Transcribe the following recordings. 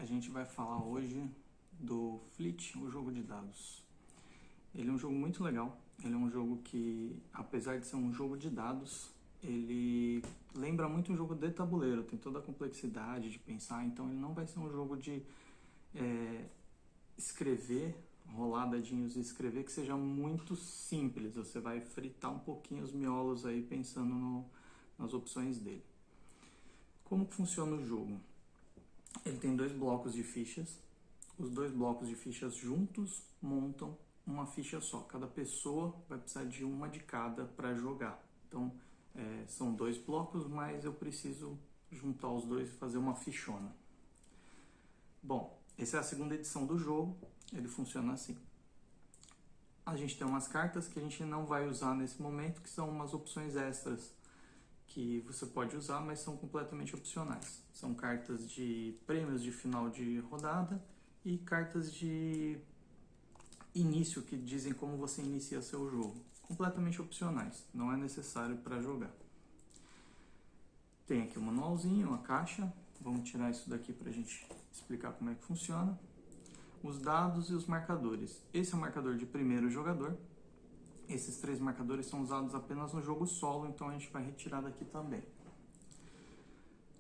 A gente vai falar hoje do Fleet, o jogo de dados. Ele é um jogo muito legal, ele é um jogo que, apesar de ser um jogo de dados, ele lembra muito um jogo de tabuleiro, tem toda a complexidade de pensar, então ele não vai ser um jogo de escrever, rolar dadinhos e escrever que seja muito simples, você vai fritar um pouquinho os miolos aí pensando nas opções dele. Como que funciona o jogo? Ele tem dois blocos de fichas, os dois blocos de fichas juntos montam uma ficha só. Cada pessoa vai precisar de uma de cada para jogar. Então, são dois blocos, mas eu preciso juntar os dois e fazer uma fichona. Bom, essa é a segunda edição do jogo, ele funciona assim. A gente tem umas cartas que a gente não vai usar nesse momento, que são umas opções extras que você pode usar, mas são completamente opcionais. São cartas de prêmios de final de rodada e cartas de início que dizem como você inicia seu jogo. Completamente opcionais, não é necessário para jogar. Tem aqui um manualzinho, uma caixa. Vamos tirar isso daqui para a gente explicar como é que funciona. Os dados e os marcadores. Esse é o marcador de primeiro jogador. Esses três marcadores são usados apenas no jogo solo, então a gente vai retirar daqui também.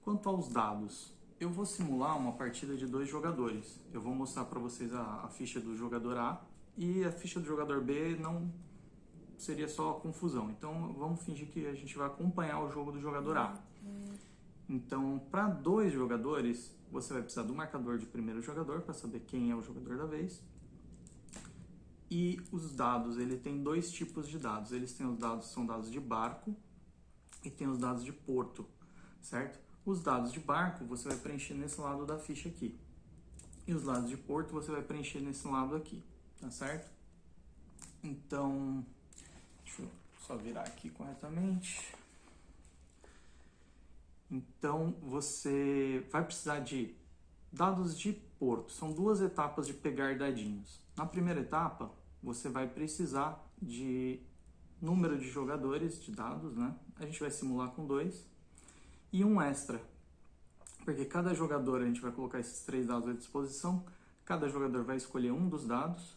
Quanto aos dados, eu vou simular uma partida de dois jogadores. Eu vou mostrar para vocês a ficha do jogador A e a ficha do jogador B não seria só confusão. Então vamos fingir que a gente vai acompanhar o jogo do jogador A. Então, para dois jogadores, você vai precisar do marcador de primeiro jogador para saber quem é o jogador da vez. E os dados, ele tem dois tipos de dados. Eles têm os dados, são dados de barco e tem os dados de porto, certo? Os dados de barco você vai preencher nesse lado da ficha aqui. E os dados de porto você vai preencher nesse lado aqui, tá certo? Então, deixa eu só virar aqui corretamente. Então, você vai precisar de dados de porto. São duas etapas de pegar dadinhos. Na primeira etapa, você vai precisar de número de jogadores, de dados, né? A gente vai simular com 2 e um extra, porque cada jogador, a gente vai colocar esses 3 dados à disposição, cada jogador vai escolher um dos dados,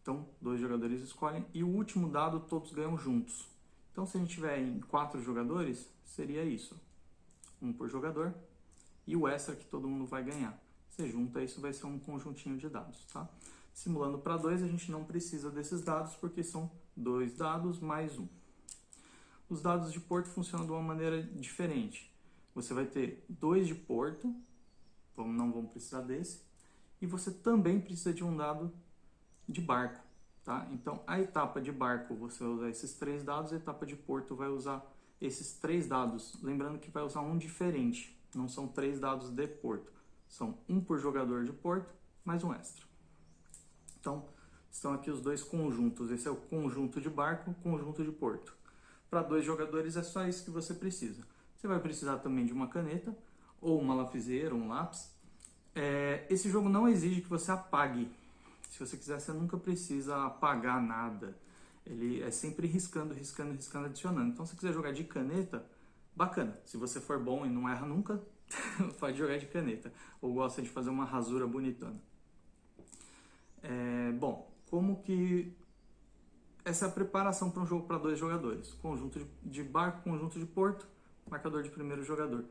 então 2 jogadores escolhem, e o último dado todos ganham juntos. Então se a gente tiver em 4 jogadores, seria isso, um por jogador, e o extra que todo mundo vai ganhar. Você junta isso, vai ser um conjuntinho de dados, tá? Simulando para 2, a gente não precisa desses dados, porque são 2 dados mais 1. Os dados de porto funcionam de uma maneira diferente. Você vai ter 2 de porto, não vamos precisar desse, e você também precisa de um dado de barco, tá? Então, a etapa de barco você vai usar esses 3 dados, a etapa de porto vai usar esses 3 dados. Lembrando que vai usar um diferente, não são 3 dados de porto. São um por jogador de porto, mais um extra. Então, estão aqui os dois conjuntos. Esse é o conjunto de barco, conjunto de porto. Para 2 jogadores é só isso que você precisa. Você vai precisar também de uma caneta, ou uma lapiseira, um lápis. Esse jogo não exige que você apague. Se você quiser, você nunca precisa apagar nada. Ele é sempre riscando, riscando, riscando, adicionando. Então, se quiser jogar de caneta, bacana. Se você for bom e não erra nunca, pode jogar de caneta. Ou gosta de fazer uma rasura bonitona. Bom, como que essa é a preparação para um jogo para 2 jogadores? Conjunto de barco, conjunto de porto, marcador de primeiro jogador.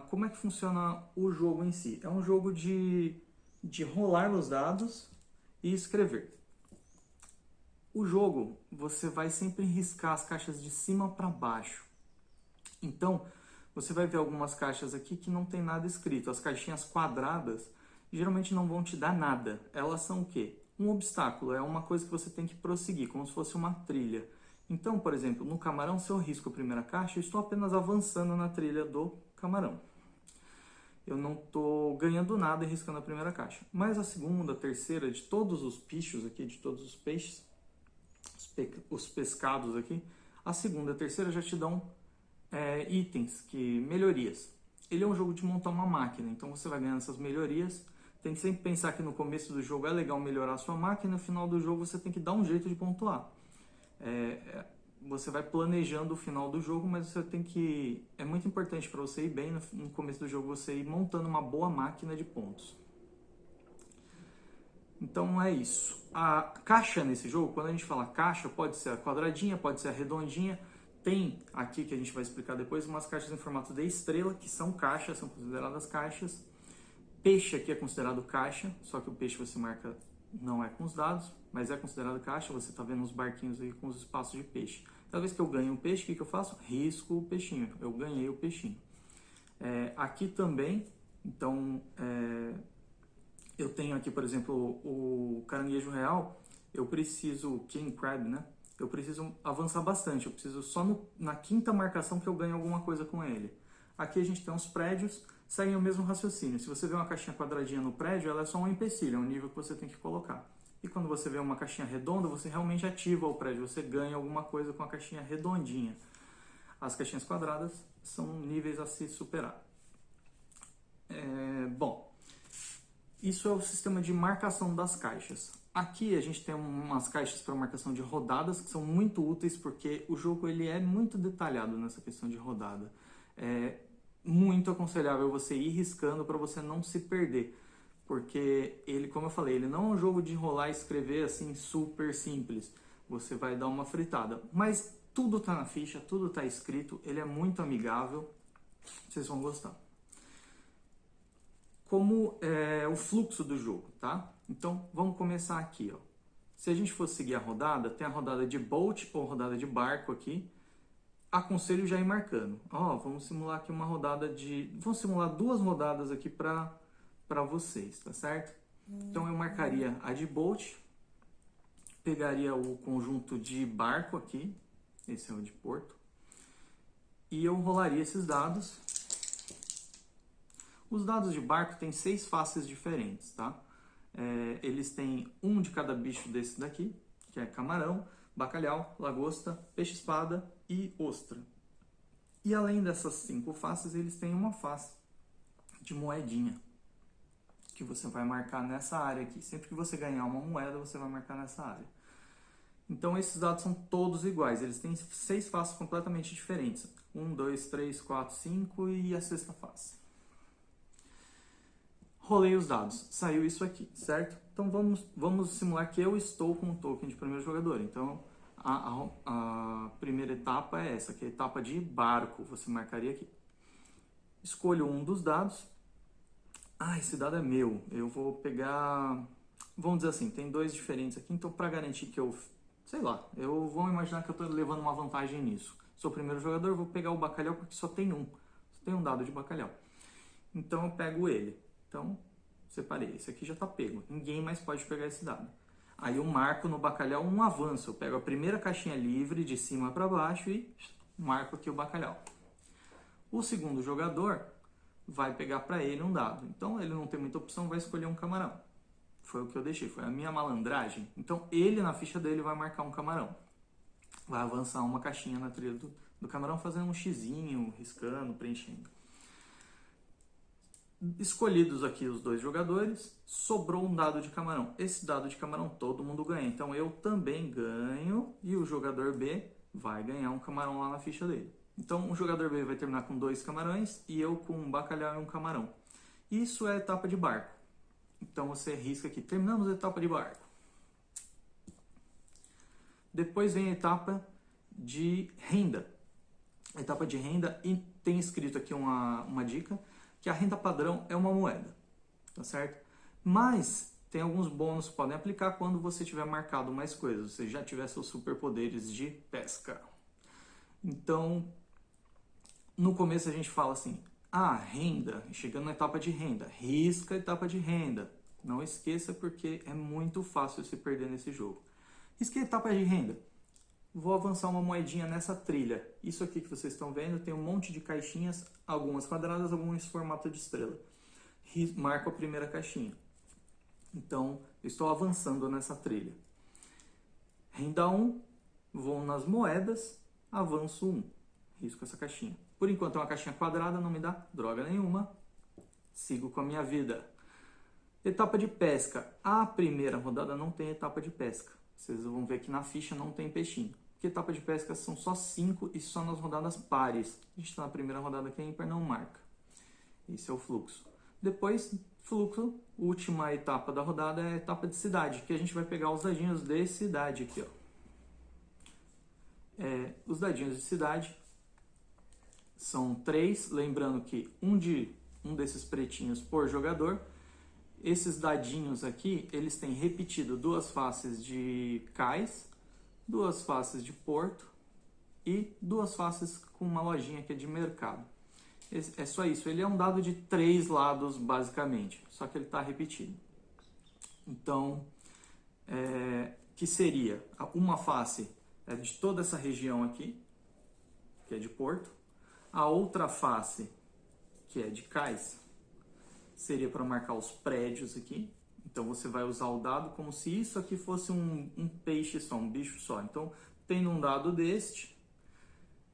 Como é que funciona o jogo em si? É um jogo de rolar os dados e escrever. O jogo, você vai sempre riscar as caixas de cima para baixo. Então, você vai ver algumas caixas aqui que não tem nada escrito. As caixinhas quadradas geralmente não vão te dar nada. Elas são o quê? Um obstáculo, é uma coisa que você tem que prosseguir, como se fosse uma trilha. Então, por exemplo, no camarão, se eu risco a primeira caixa, eu estou apenas avançando na trilha do camarão. Eu não estou ganhando nada riscando a primeira caixa. Mas a segunda, a terceira, de todos os bichos aqui, de todos os peixes, os pescados aqui, a segunda e a terceira já te dão itens, melhorias. Ele é um jogo de montar uma máquina, então você vai ganhando essas melhorias. Tem que sempre pensar que no começo do jogo é legal melhorar a sua máquina, no final do jogo você tem que dar um jeito de pontuar. você vai planejando o final do jogo, mas você tem que... É muito importante para você ir bem no começo do jogo, você ir montando uma boa máquina de pontos. Então é isso. A caixa nesse jogo, quando a gente fala caixa, pode ser a quadradinha, pode ser a redondinha. Tem aqui, que a gente vai explicar depois, umas caixas em formato de estrela, que são caixas, são consideradas caixas. Peixe aqui é considerado caixa, só que o peixe você marca não é com os dados, mas é considerado caixa. Você está vendo os barquinhos aí com os espaços de peixe. Cada vez que eu ganho um peixe, o que eu faço? Risco o peixinho. Eu ganhei o peixinho. Aqui também, então, eu tenho aqui, por exemplo, o caranguejo real. Eu preciso, king crab, né? Eu preciso avançar bastante. Eu preciso só na quinta marcação que eu ganho alguma coisa com ele. Aqui a gente tem uns prédios, seguem o mesmo raciocínio. Se você vê uma caixinha quadradinha no prédio, ela é só um empecilho, é um nível que você tem que colocar. E quando você vê uma caixinha redonda, você realmente ativa o prédio, você ganha alguma coisa com a caixinha redondinha. As caixinhas quadradas são níveis a se superar. Bom, isso é o sistema de marcação das caixas. Aqui a gente tem umas caixas para marcação de rodadas que são muito úteis porque o jogo ele é muito detalhado nessa questão de rodada. É muito aconselhável você ir riscando para você não se perder. Porque ele, como eu falei, ele não é um jogo de enrolar e escrever assim super simples. Você vai dar uma fritada. Mas tudo está na ficha, tudo está escrito, ele é muito amigável. Vocês vão gostar. Como é o fluxo do jogo, tá? Então, vamos começar aqui, ó. Se a gente for seguir a rodada, tem a rodada de boat ou rodada de barco aqui. Aconselho já ir marcando. Ó, vamos simular aqui uma rodada de... Vamos simular 2 rodadas aqui para vocês, tá certo? Então, eu marcaria a de boat. Pegaria o conjunto de barco aqui. Esse é o de porto. E eu rolaria esses dados. Os dados de barco têm 6 faces diferentes, tá? Eles têm um de cada bicho desse daqui, que é camarão, bacalhau, lagosta, peixe-espada e ostra. E além dessas 5 faces, eles têm uma face de moedinha, que você vai marcar nessa área aqui. Sempre que você ganhar uma moeda, você vai marcar nessa área. Então esses dados são todos iguais, eles têm 6 faces completamente diferentes. 1, 2, 3, 4, 5 e a 6ª face. Rolei os dados, saiu isso aqui, certo? Então vamos simular que eu estou com o token de primeiro jogador. Então a primeira etapa é essa, que é a etapa de barco, você marcaria aqui. Escolho um dos dados. Esse dado é meu, eu vou pegar... Vamos dizer assim, tem 2 diferentes aqui, então para garantir que eu... Sei lá, eu vou imaginar que eu estou levando uma vantagem nisso. Sou o primeiro jogador, vou pegar o bacalhau porque só tem um. Só tem um dado de bacalhau. Então eu pego ele. Então, separei. Esse aqui já está pego. Ninguém mais pode pegar esse dado. Aí eu marco no bacalhau um avanço. Eu pego a primeira caixinha livre de cima para baixo e marco aqui o bacalhau. O segundo jogador vai pegar para ele um dado. Então ele não tem muita opção, vai escolher um camarão. Foi o que eu deixei, foi a minha malandragem. Então ele, na ficha dele, vai marcar um camarão. Vai avançar uma caixinha na trilha do camarão, fazendo um xizinho, riscando, preenchendo. Escolhidos aqui os 2 jogadores, sobrou um dado de camarão. Esse dado de camarão todo mundo ganha. Então eu também ganho e o jogador B vai ganhar um camarão lá na ficha dele. Então o jogador B vai terminar com 2 camarões e eu com um bacalhau e um camarão. Isso é a etapa de barco. Então você risca aqui, terminamos a etapa de barco. Depois vem a etapa de renda. A etapa de renda, e tem escrito aqui uma dica, que a renda padrão é uma moeda, tá certo? Mas tem alguns bônus que podem aplicar quando você tiver marcado mais coisas, você já tiver seus superpoderes de pesca. Então, no começo a gente fala assim, renda, chegando na etapa de renda, risca a etapa de renda. Não esqueça porque é muito fácil se perder nesse jogo. Risquei a etapa de renda. Vou avançar uma moedinha nessa trilha. Isso aqui que vocês estão vendo tem um monte de caixinhas, algumas quadradas, algumas em formato de estrela. Marco a primeira caixinha. Então, eu estou avançando nessa trilha. Renda 1, vou nas moedas, avanço 1. Risco essa caixinha. Por enquanto é uma caixinha quadrada, não me dá droga nenhuma. Sigo com a minha vida. Etapa de pesca. A primeira rodada não tem etapa de pesca. Vocês vão ver que na ficha não tem peixinho. porque etapa de pesca são só 5 e só nas rodadas pares. A gente está na primeira rodada que a ímpar não marca. Esse é o fluxo. Depois, fluxo, última etapa da rodada é a etapa de cidade, que a gente vai pegar os dadinhos de cidade aqui, ó. Os dadinhos de cidade são 3, lembrando que um desses pretinhos por jogador. Esses dadinhos aqui, eles têm repetido 2 faces de cais, 2 faces de porto e 2 faces com uma lojinha que é de mercado. É só isso, ele é um dado de 3 lados basicamente, só que ele está repetido. Então, que seria uma face de toda essa região aqui, que é de porto, a outra face, que é de cais, seria para marcar os prédios aqui. Então você vai usar o dado como se isso aqui fosse um peixe só, um bicho só. Então, tendo um dado deste,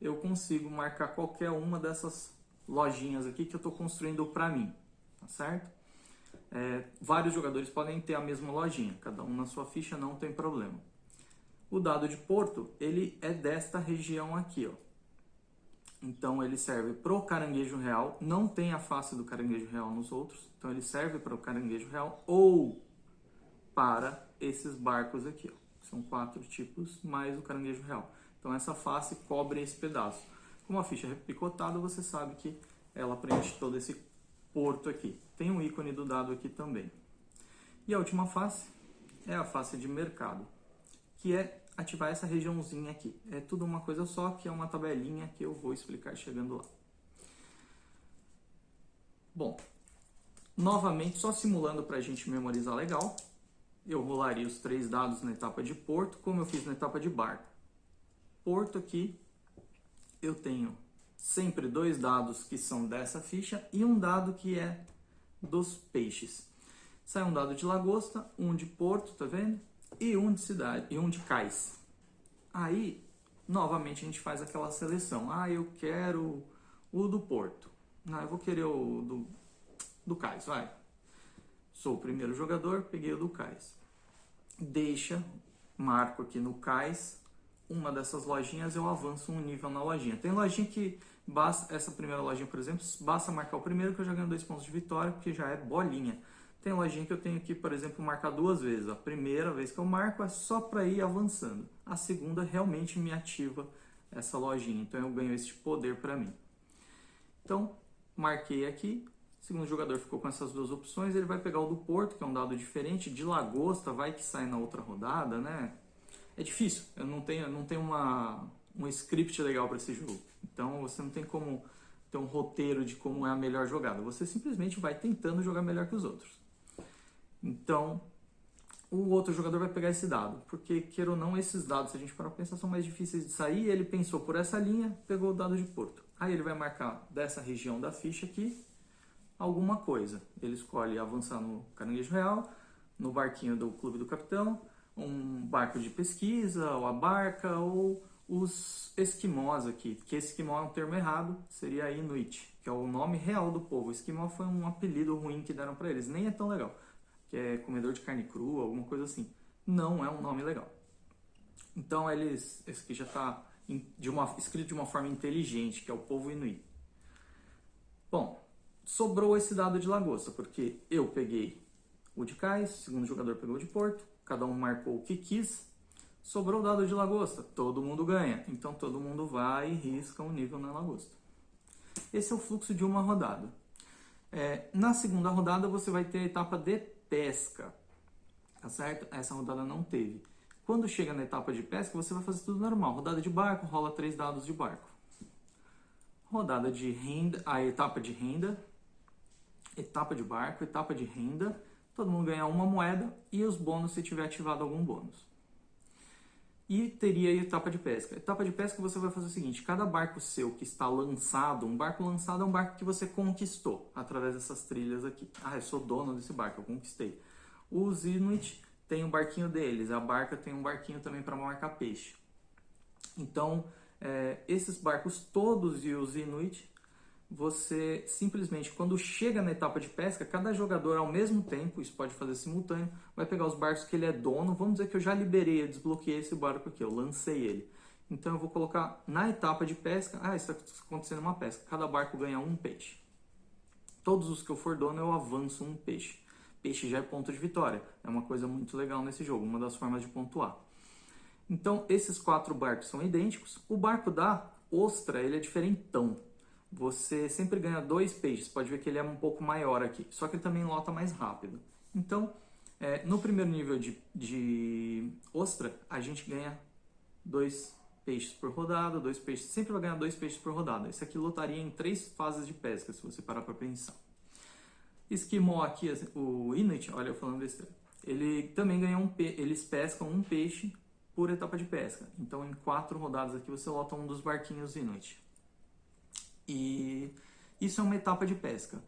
eu consigo marcar qualquer uma dessas lojinhas aqui que eu estou construindo para mim, tá certo? Vários jogadores podem ter a mesma lojinha, cada um na sua ficha, não tem problema. O dado de porto, ele é desta região aqui, ó. Então ele serve para o caranguejo real, não tem a face do caranguejo real nos outros, então ele serve para o caranguejo real ou para esses barcos aqui, ó. São 4 tipos mais o caranguejo real. Então essa face cobre esse pedaço. Com a ficha picotada, você sabe que ela preenche todo esse porto aqui. Tem um ícone do dado aqui também. E a última face é a face de mercado, que é ativar essa regiãozinha aqui. É tudo uma coisa só, que é uma tabelinha que eu vou explicar chegando lá. Bom, novamente, só simulando para a gente memorizar legal, eu rolaria os 3 dados na etapa de porto, como eu fiz na etapa de barco. Porto aqui, eu tenho sempre 2 dados que são dessa ficha e um dado que é dos peixes. Sai um dado de lagosta, um de porto, tá vendo? E um de cidade, e um de cais. Aí, novamente, a gente faz aquela seleção. Eu quero o do porto. Eu vou querer o do cais, vai. Sou o primeiro jogador, peguei o do cais. Marco aqui no cais, uma dessas lojinhas, eu avanço um nível na lojinha. Tem lojinha que, essa primeira lojinha, por exemplo, basta marcar o primeiro que eu já ganho 2 pontos de vitória, porque já é bolinha. Tem lojinha que eu tenho que, por exemplo, marcar 2 vezes. A primeira vez que eu marco é só para ir avançando. A segunda realmente me ativa essa lojinha. Então eu ganho esse poder para mim. Então, marquei aqui. O segundo jogador ficou com essas 2 opções. Ele vai pegar o do porto, que é um dado diferente. De lagosta, vai que sai na outra rodada, né? É difícil. Eu não tenho um script legal para esse jogo. Então você não tem como ter um roteiro de como é a melhor jogada. Você simplesmente vai tentando jogar melhor que os outros. Então, o outro jogador vai pegar esse dado, porque, queira ou não, esses dados, se a gente parar para pensar, são mais difíceis de sair. Ele pensou por essa linha, pegou o dado de porto. Aí ele vai marcar dessa região da ficha aqui alguma coisa. Ele escolhe avançar no caranguejo real, no barquinho do clube do capitão, um barco de pesquisa, ou a barca, ou os esquimós aqui, que esquimó é um termo errado, seria Inuit, que é o nome real do povo. Esquimó foi um apelido ruim que deram para eles, nem é tão legal. Que é comedor de carne crua, alguma coisa assim. Não é um nome legal. Então, esse aqui já está escrito de uma forma inteligente, que é o povo Inuit. Bom, sobrou esse dado de lagosta, porque eu peguei o de cais, o segundo jogador pegou o de porto, cada um marcou o que quis, sobrou o dado de lagosta, todo mundo ganha. Então, todo mundo vai e risca um nível na lagosta. Esse é o fluxo de uma rodada. Na segunda rodada, você vai ter a etapa de pesca, tá certo? Essa rodada não teve. Quando chega na etapa de pesca, você vai fazer tudo normal. Rodada de barco, rola 3 dados de barco. Rodada de renda, a etapa de renda, etapa de barco, etapa de renda. Todo mundo ganha uma moeda e os bônus se tiver ativado algum bônus. E teria a etapa de pesca. Etapa de pesca você vai fazer o seguinte: cada barco seu que está lançado, um barco lançado é um barco que você conquistou através dessas trilhas aqui. Eu sou dono desse barco, eu conquistei. Os Inuit têm um barquinho deles, a barca tem um barquinho também para marcar peixe. Então, esses barcos todos e os Inuit, você simplesmente, quando chega na etapa de pesca, cada jogador ao mesmo tempo, isso pode fazer simultâneo, vai pegar os barcos que ele é dono. Vamos dizer que eu já liberei, eu desbloqueei esse barco aqui, eu lancei ele. Então eu vou colocar na etapa de pesca, está acontecendo uma pesca, cada barco ganha um peixe. Todos os que eu for dono eu avanço um peixe. Peixe já é ponto de vitória, é uma coisa muito legal nesse jogo, uma das formas de pontuar. Então esses 4 barcos são idênticos. O barco da ostra, ele é diferentão. Você sempre ganha 2 peixes, pode ver que ele é um pouco maior aqui, só que ele também lota mais rápido. Então, no primeiro nível de ostra, a gente ganha 2 peixes por rodada, 2 peixes, sempre vai ganhar 2 peixes por rodada. Isso aqui lotaria em 3 fases de pesca, se você parar para pensar. Esquimó aqui, o Inuit, olha eu falando besteira, ele também ganha eles pescam um peixe por etapa de pesca. Então em 4 rodadas aqui você lota um dos barquinhos Inuit. E isso é uma etapa de pesca.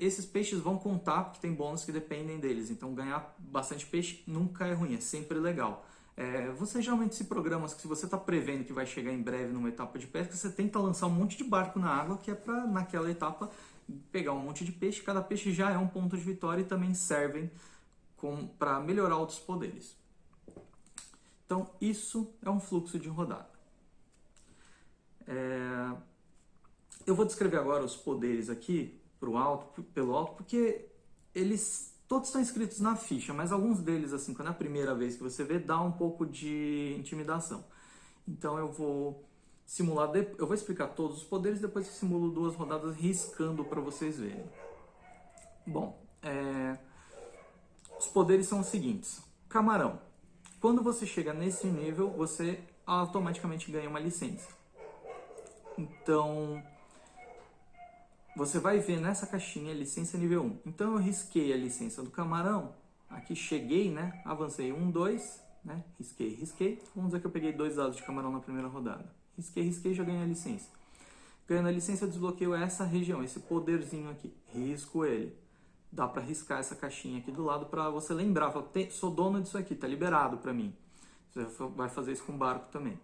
Esses peixes vão contar porque tem bônus que dependem deles. Então ganhar bastante peixe nunca é ruim, é sempre legal. Você geralmente se programa, se você está prevendo que vai chegar em breve numa etapa de pesca, você tenta lançar um monte de barco na água, que é para naquela etapa pegar um monte de peixe. Cada peixe já é um ponto de vitória e também servem para melhorar outros poderes. Então isso é um fluxo de rodada. Eu vou descrever agora os poderes aqui pelo alto, porque eles todos estão escritos na ficha, mas alguns deles, assim, quando é a primeira vez que você vê, dá um pouco de intimidação. Então eu vou simular, eu vou explicar todos os poderes, depois eu simulo 2 rodadas riscando para vocês verem. Bom, os poderes são os seguintes. Camarão. Quando você chega nesse nível, você automaticamente ganha uma licença. Então, você vai ver nessa caixinha licença nível 1. Então eu risquei a licença do camarão. Aqui cheguei, né? Avancei 1, 2, né? Risquei. Vamos dizer que eu peguei 2 dados de camarão na primeira rodada. Risquei, já ganhei a licença. Ganhando a licença eu desbloqueio essa região, esse poderzinho aqui. Risco ele. Dá para riscar essa caixinha aqui do lado para você lembrar. Fala, sou dono disso aqui, tá liberado para mim. Você vai fazer isso com o barco também.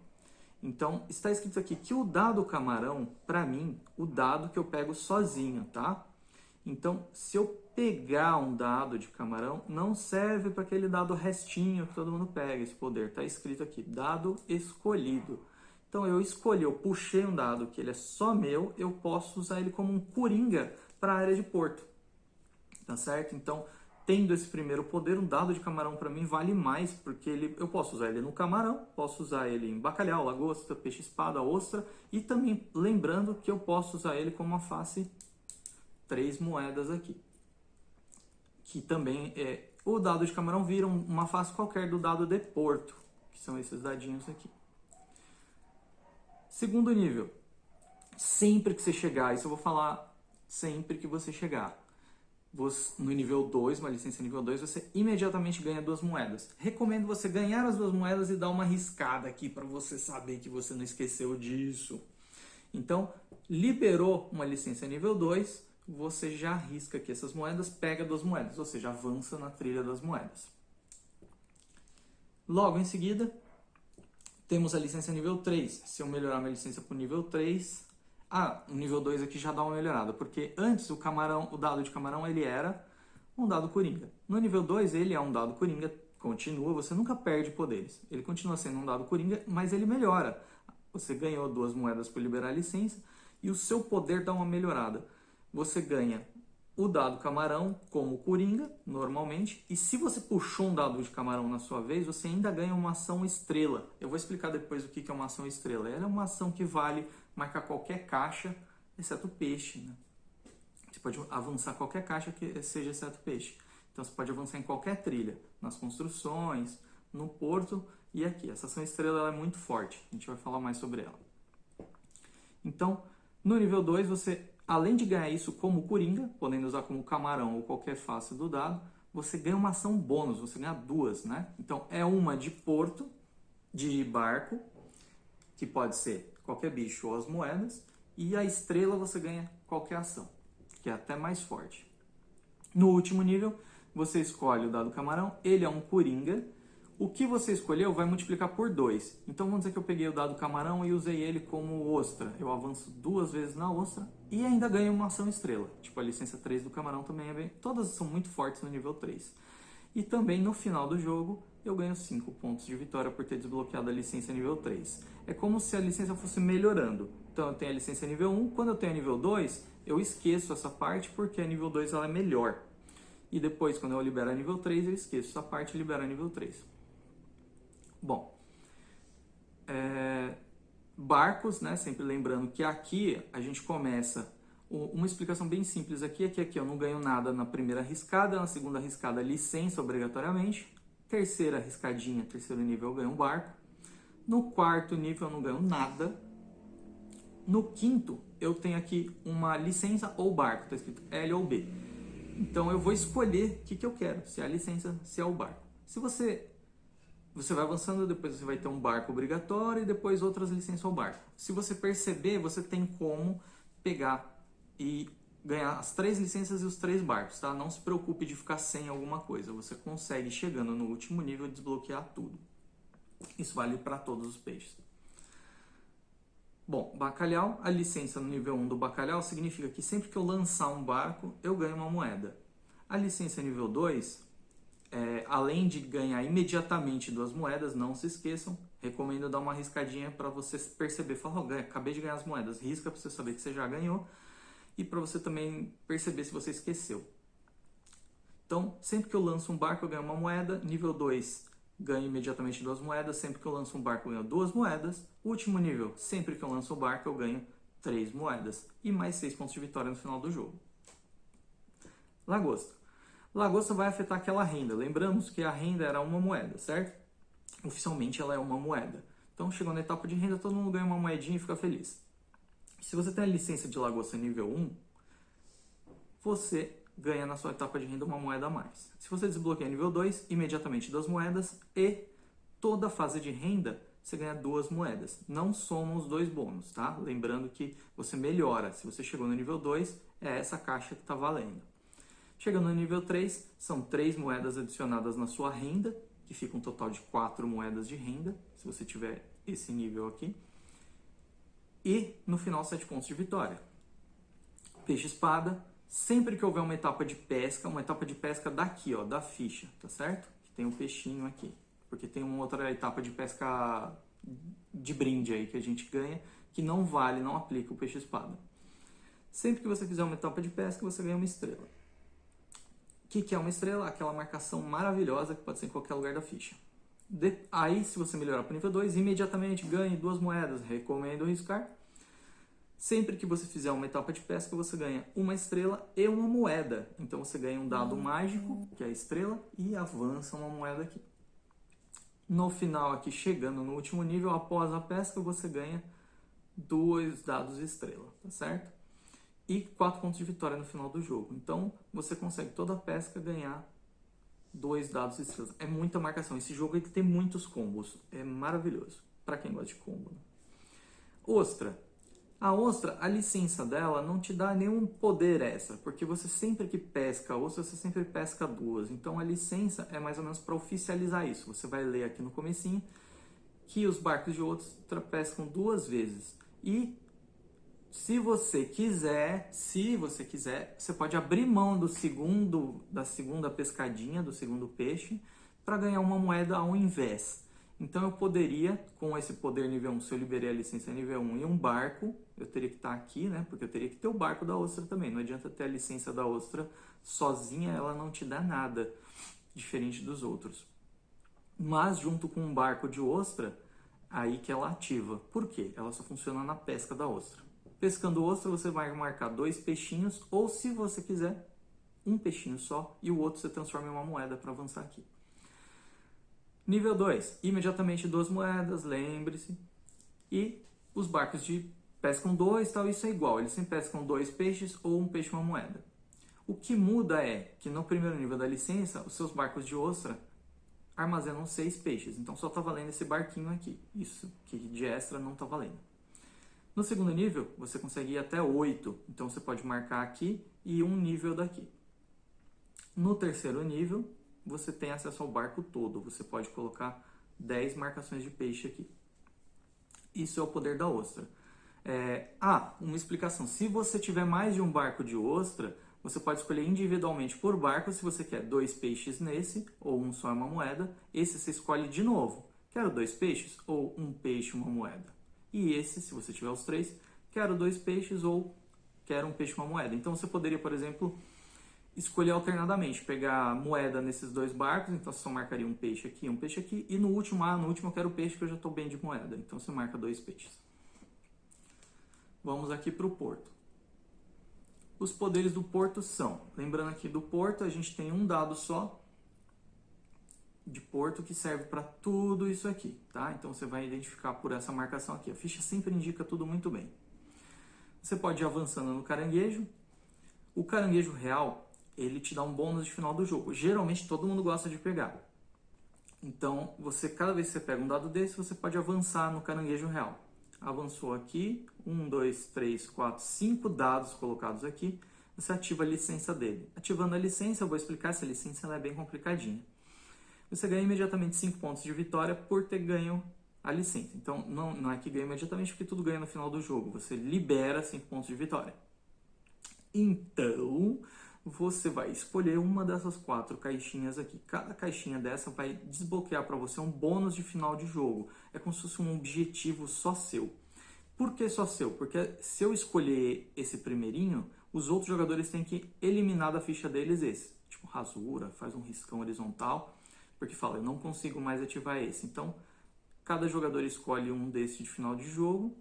Então, está escrito aqui que o dado camarão, para mim, o dado que eu pego sozinho, tá? Então, se eu pegar um dado de camarão, não serve para aquele dado restinho que todo mundo pega, esse poder. Está escrito aqui, dado escolhido. Então, eu escolhi, eu puxei um dado que ele é só meu, eu posso usar ele como um coringa para a área de porto. Tá certo? Então, tendo esse primeiro poder, um dado de camarão para mim vale mais, porque eu posso usar ele no camarão, posso usar ele em bacalhau, lagosta, peixe-espada, ostra, e também lembrando que eu posso usar ele como uma face 3 moedas aqui. Que também o dado de camarão vira uma face qualquer do dado de porto, que são esses dadinhos aqui. Segundo nível, sempre que você chegar, isso eu vou falar sempre que você chegar, no nível 2, uma licença nível 2, você imediatamente ganha 2 moedas. Recomendo você ganhar as 2 moedas e dar uma riscada aqui para você saber que você não esqueceu disso. Então, liberou uma licença nível 2, você já risca aqui essas moedas, pega 2 moedas, ou seja, avança na trilha das moedas. Logo em seguida, temos a licença nível 3. Se eu melhorar minha licença para o nível 3... o nível 2 aqui já dá uma melhorada, porque antes o dado de camarão ele era um dado coringa. No nível 2 ele é um dado coringa, continua, você nunca perde poderes. Ele continua sendo um dado coringa, mas ele melhora. Você ganhou 2 moedas por liberar a licença e o seu poder dá uma melhorada. Você ganha o dado camarão como coringa, normalmente, e se você puxou um dado de camarão na sua vez, você ainda ganha uma ação estrela. Eu vou explicar depois o que é uma ação estrela. Ela é uma ação que vale marcar qualquer caixa, exceto peixe, né? Você pode avançar qualquer caixa que seja exceto peixe. Então você pode avançar em qualquer trilha, nas construções, no porto e aqui. Essa ação estrela ela é muito forte, a gente vai falar mais sobre ela. Então, no nível 2, você, além de ganhar isso como coringa, podendo usar como camarão ou qualquer face do dado, você ganha uma ação bônus, você ganha 2, né? Então, é uma de porto, de barco, que pode ser qualquer bicho ou as moedas, e a estrela você ganha qualquer ação, que é até mais forte. No último nível, você escolhe o dado camarão, ele é um coringa, o que você escolheu vai multiplicar por 2. Então vamos dizer que eu peguei o dado camarão e usei ele como ostra, eu avanço 2 vezes na ostra e ainda ganho uma ação estrela, tipo a licença 3 do camarão também todas são muito fortes no nível 3. E também no final do jogo eu ganho 5 pontos de vitória por ter desbloqueado a licença nível 3. É como se a licença fosse melhorando. Então eu tenho a licença nível 1, quando eu tenho a nível 2, eu esqueço essa parte porque a nível 2 ela é melhor. E depois, quando eu libero a nível 3, eu esqueço essa parte e libero a nível 3. Bom, barcos, né? Sempre lembrando que aqui a gente começa... Uma explicação bem simples aqui é que aqui eu não ganho nada na primeira riscada, na segunda riscada licença obrigatoriamente, terceira riscadinha, terceiro nível eu ganho um barco, no quarto nível eu não ganho nada, no quinto eu tenho aqui uma licença ou barco, está escrito L ou B. Então eu vou escolher o que eu quero, se é a licença, se é o barco. Se você vai avançando, depois você vai ter um barco obrigatório e depois outras licenças ao barco. Se você perceber, você tem como pegar e ganhar as 3 licenças e os 3 barcos, tá? Não se preocupe de ficar sem alguma coisa. Você consegue, chegando no último nível, desbloquear tudo. Isso vale para todos os peixes. Bom, bacalhau, a licença no nível 1 do bacalhau significa que sempre que eu lançar um barco, eu ganho uma moeda. A licença nível 2, além de ganhar imediatamente 2 moedas, não se esqueçam, recomendo dar uma riscadinha para você perceber, falar, acabei de ganhar as moedas, risca para você saber que você já ganhou e para você também perceber se você esqueceu. Então, sempre que eu lanço um barco, eu ganho uma moeda, nível 2, ganho imediatamente 2 moedas, sempre que eu lanço um barco, eu ganho 2 moedas, último nível, sempre que eu lanço um barco, eu ganho 3 moedas e mais 6 pontos de vitória no final do jogo. Lagosta. Lagosta vai afetar aquela renda. Lembramos que a renda era uma moeda, certo? Oficialmente ela é uma moeda. Então, chegou na etapa de renda, todo mundo ganha uma moedinha e fica feliz. Se você tem a licença de lagosta nível 1, você ganha na sua etapa de renda uma moeda a mais. Se você desbloqueia nível 2, imediatamente 2 moedas e toda fase de renda você ganha 2 moedas. Não somam os 2 bônus, tá? Lembrando que você melhora. Se você chegou no nível 2, é essa caixa que está valendo. Chegando no nível 3, são 3 moedas adicionadas na sua renda, que fica um total de 4 moedas de renda, se você tiver esse nível aqui. E no final 7 pontos de vitória. Peixe-espada, sempre que houver uma etapa de pesca daqui, ó, da ficha, tá certo? Que tem um peixinho aqui. Porque tem uma outra etapa de pesca de brinde aí que a gente ganha, que não vale, não aplica o peixe-espada. Sempre que você fizer uma etapa de pesca, você ganha uma estrela. O que é uma estrela? Aquela marcação maravilhosa que pode ser em qualquer lugar da ficha. Aí, se você melhorar para o nível 2, imediatamente ganhe 2 moedas. Recomendo riscar. Sempre que você fizer uma etapa de pesca, você ganha uma estrela e uma moeda. Então você ganha um dado mágico, que é a estrela, e avança uma moeda aqui. No final, aqui chegando no último nível, após a pesca, você ganha 2 dados estrela, tá certo? E 4 pontos de vitória no final do jogo. Então você consegue toda a pesca ganhar 2 dados estrelas. É muita marcação. Esse jogo ele tem muitos combos. É maravilhoso. Para quem gosta de combo. Né? Ostra. A ostra, a licença dela não te dá nenhum poder extra, porque você sempre que pesca a ostra, você sempre pesca 2. Então a licença é mais ou menos para oficializar isso. Você vai ler aqui no comecinho que os barcos de ostra pescam 2 vezes. E se você quiser, você pode abrir mão da segunda pescadinha, do segundo peixe, para ganhar uma moeda ao invés. Então eu poderia, com esse poder nível 1, se eu liberei a licença nível 1 e um barco, eu teria que estar aqui, né? Porque eu teria que ter o barco da ostra também. Não adianta ter a licença da ostra sozinha, ela não te dá nada diferente dos outros. Mas junto com um barco de ostra, aí que ela ativa. Por quê? Ela só funciona na pesca da ostra. Pescando ostra, você vai marcar 2 peixinhos, ou se você quiser, um peixinho só, e o outro você transforma em uma moeda para avançar aqui. Nível 2, imediatamente 2 moedas, lembre-se. E os barcos de pescam 2, tal, isso é igual, eles sempre pescam 2 peixes ou um peixe e uma moeda. O que muda é que no primeiro nível da licença, os seus barcos de ostra armazenam 6 peixes, então só está valendo esse barquinho aqui. Isso que de extra não está valendo. No segundo nível, você consegue ir até 8, então você pode marcar aqui e um nível daqui. No terceiro nível, você tem acesso ao barco todo, você pode colocar 10 marcações de peixe aqui. Isso é o poder da ostra. Uma explicação, se você tiver mais de um barco de ostra, você pode escolher individualmente por barco se você quer 2 peixes nesse, ou um só é uma moeda. Esse você escolhe de novo. Quero 2 peixes ou um peixe e uma moeda. E esse, se você tiver os 3, quero 2 peixes ou quero um peixe e uma moeda. Então você poderia, por exemplo, escolher alternadamente, pegar moeda nesses 2 barcos, então você só marcaria um peixe aqui, e no último eu quero peixe que eu já estou bem de moeda, então você marca 2 peixes. Vamos aqui para o porto. Os poderes do porto são, lembrando aqui do porto, a gente tem um dado só de porto que serve para tudo isso aqui, tá? Então você vai identificar por essa marcação aqui. A ficha sempre indica tudo muito bem. Você pode ir avançando no caranguejo. O caranguejo real, ele te dá um bônus de final do jogo. Geralmente todo mundo gosta de pegar. Então, cada vez que você pega um dado desse, você pode avançar no caranguejo real. Avançou aqui, 1, 2, 3, 4, 5 dados colocados aqui, você ativa a licença dele. Ativando a licença, eu vou explicar, essa licença ela é bem complicadinha. Você ganha imediatamente 5 pontos de vitória por ter ganho a licença. Então, não é que ganha imediatamente, porque tudo ganha no final do jogo. Você libera 5 pontos de vitória. Então, você vai escolher uma dessas 4 caixinhas aqui. Cada caixinha dessa vai desbloquear para você um bônus de final de jogo. É como se fosse um objetivo só seu. Por que só seu? Porque se eu escolher esse primeirinho, os outros jogadores têm que eliminar da ficha deles esse. Tipo, rasura, faz um riscão horizontal, porque fala, eu não consigo mais ativar esse. Então, cada jogador escolhe um desse de final de jogo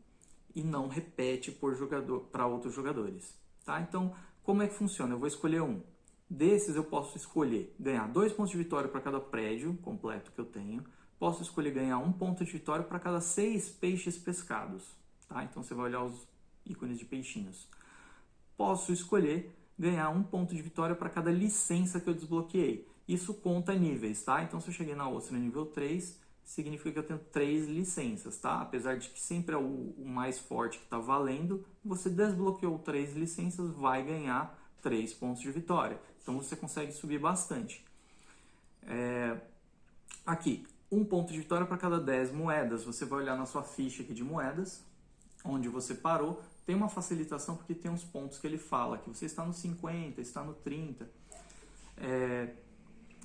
e não repete para outros jogadores. Tá? Então, como é que funciona? Eu vou escolher um. Desses eu posso escolher ganhar 2 pontos de vitória para cada prédio completo que eu tenho. Posso escolher ganhar 1 ponto de vitória para cada 6 peixes pescados. Tá? Então você vai olhar os ícones de peixinhos. Posso escolher ganhar 1 ponto de vitória para cada licença que eu desbloqueei. Isso conta níveis, tá? Então se eu cheguei na ostra nível 3, significa que eu tenho 3 licenças, tá? Apesar de que sempre é o mais forte que está valendo, você desbloqueou 3 licenças, vai ganhar 3 pontos de vitória. Então você consegue subir bastante. Aqui, 1 ponto de vitória para cada 10 moedas. Você vai olhar na sua ficha aqui de moedas, onde você parou. Tem uma facilitação porque tem uns pontos que ele fala, que você está no 50, está no 30.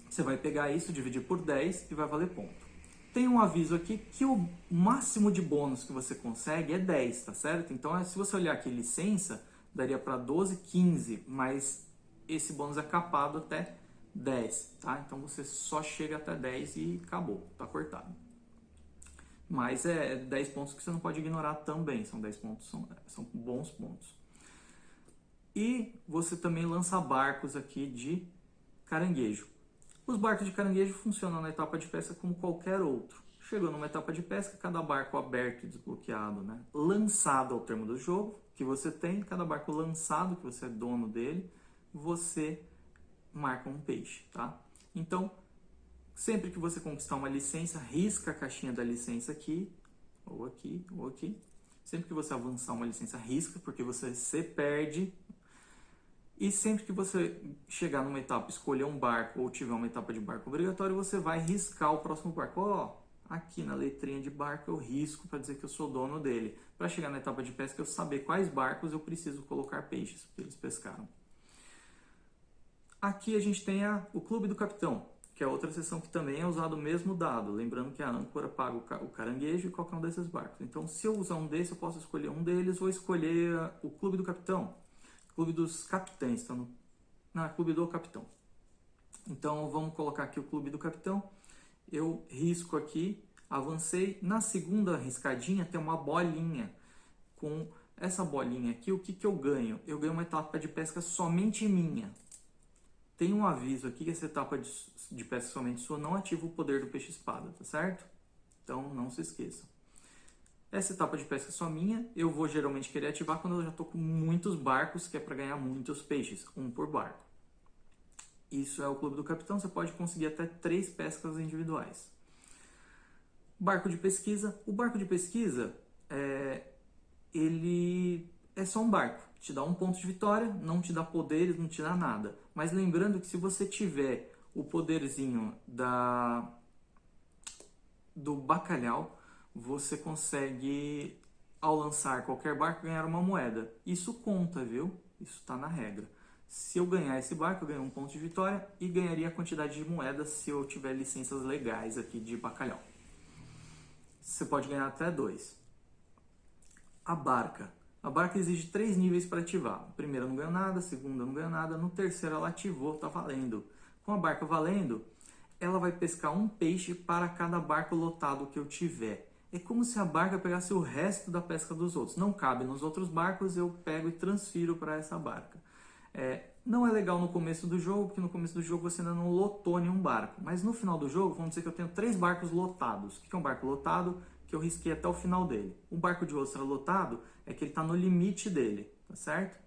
Você vai pegar isso, dividir por 10 e vai valer ponto. Tem um aviso aqui que o máximo de bônus que você consegue é 10, tá certo? Então, se você olhar aqui licença, daria para 12, 15, mas esse bônus é capado até 10, tá? Então, você só chega até 10 e acabou, tá cortado. Mas é 10 pontos que você não pode ignorar também, são 10 pontos, são bons pontos. E você também lança barcos aqui de caranguejo. Os barcos de caranguejo funcionam na etapa de pesca como qualquer outro. Chegou numa etapa de pesca, cada barco aberto e desbloqueado, né? Lançado ao termo do jogo, que você tem, cada barco lançado, que você é dono dele, você marca um peixe, tá? Então, sempre que você conquistar uma licença, risca a caixinha da licença aqui, ou aqui, ou aqui. Sempre que você avançar uma licença, risca, porque você se perde. E sempre que você chegar numa etapa, escolher um barco ou tiver uma etapa de barco obrigatório, você vai riscar o próximo barco. Ó, aqui na letrinha de barco eu risco para dizer que eu sou dono dele. Para chegar na etapa de pesca, eu saber quais barcos eu preciso colocar peixes, porque eles pescaram. Aqui a gente tem o Clube do Capitão, que é outra seção que também é usado o mesmo dado. Lembrando que a âncora paga o caranguejo e qualquer um desses barcos. Então, se eu usar um desses, eu posso escolher um deles ou escolher o Clube do Capitão. Clube dos Capitães, tá Clube do Capitão. Então vamos colocar aqui o Clube do Capitão. Eu risco aqui, avancei. Na segunda riscadinha tem uma bolinha. Com essa bolinha aqui, o que eu ganho? Eu ganho uma etapa de pesca somente minha. Tem um aviso aqui que essa etapa de pesca somente sua não ativa o poder do peixe-espada, tá certo? Então não se esqueçam. Essa etapa de pesca é só minha, eu vou geralmente querer ativar quando eu já estou com muitos barcos, que é para ganhar muitos peixes, 1 por barco. Isso é o Clube do Capitão, você pode conseguir até 3 pescas individuais. Barco de pesquisa. O barco de pesquisa, ele é só um barco. Te dá 1 ponto de vitória, não te dá poderes, não te dá nada. Mas lembrando que se você tiver o poderzinho do bacalhau, você consegue, ao lançar qualquer barco, ganhar uma moeda. Isso conta, viu? Isso está na regra. Se eu ganhar esse barco, eu ganho 1 ponto de vitória e ganharia a quantidade de moedas se eu tiver licenças legais aqui de bacalhau. Você pode ganhar até 2. A barca. A barca exige 3 níveis para ativar. No primeiro eu não ganho nada, no segundo eu não ganho nada, no terceiro ela ativou, tá valendo. Com a barca valendo, ela vai pescar um peixe para cada barco lotado que eu tiver. É como se a barca pegasse o resto da pesca dos outros. Não cabe nos outros barcos, eu pego e transfiro para essa barca. Não é legal no começo do jogo, porque no começo do jogo você ainda não lotou nenhum barco. Mas no final do jogo, vamos dizer que eu tenho 3 barcos lotados. O que é um barco lotado? Que eu risquei até o final dele. Um barco de ostra lotado é que ele está no limite dele, tá certo?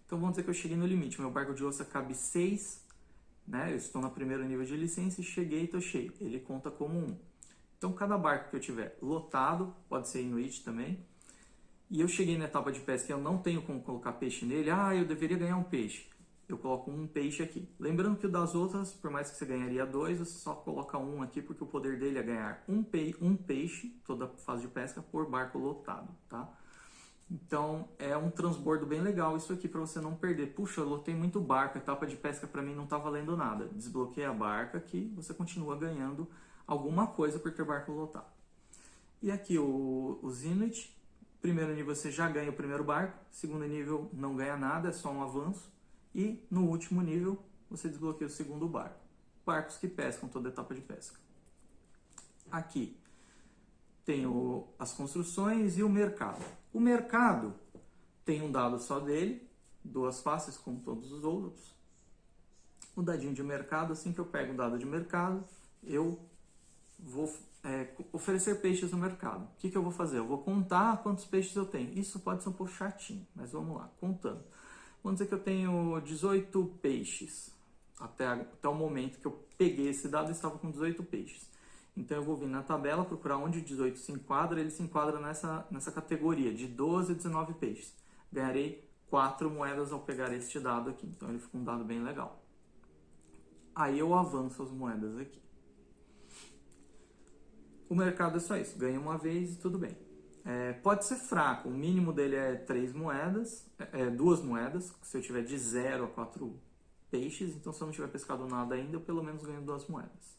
Então vamos dizer que eu cheguei no limite. Meu barco de ostra cabe 6, né? Eu estou no primeiro nível de licença e cheguei e estou cheio. Ele conta como 1. Então cada barco que eu tiver lotado, pode ser Inuit também, e eu cheguei na etapa de pesca e eu não tenho como colocar peixe nele, eu deveria ganhar um peixe. Eu coloco um peixe aqui. Lembrando que o das outras, por mais que você ganharia 2, você só coloca 1 aqui, porque o poder dele é ganhar um peixe, toda fase de pesca, por barco lotado, tá? Então é um transbordo bem legal isso aqui para você não perder. Puxa, eu lotei muito barco, a etapa de pesca para mim não está valendo nada. Desbloqueia a barca que você continua ganhando alguma coisa por ter barco lotado. E aqui os Inuit. Primeiro nível você já ganha o primeiro barco, segundo nível não ganha nada, é só um avanço. E no último nível você desbloqueia o segundo barco. Barcos que pescam toda etapa de pesca. Aqui tem as construções e o mercado. O mercado tem um dado só dele, 2 faces como todos os outros. O dadinho de mercado, assim que eu pego o dado de mercado, eu vou oferecer peixes no mercado. O que eu vou fazer? Eu vou contar quantos peixes eu tenho. Isso pode ser um pouco chatinho, mas vamos lá, contando. Vamos dizer que eu tenho 18 peixes. Até o momento que eu peguei esse dado, eu estava com 18 peixes. Então eu vou vir na tabela, procurar onde o 18 se enquadra. Ele se enquadra nessa categoria, de 12 a 19 peixes. Ganharei 4 moedas ao pegar este dado aqui. Então ele fica um dado bem legal. Aí eu avanço as moedas aqui. O mercado é só isso, ganha uma vez e tudo bem. Pode ser fraco, o mínimo dele é 3 moedas, 2 moedas, se eu tiver de 0 a 4 peixes, então se eu não tiver pescado nada ainda, eu pelo menos ganho 2 moedas.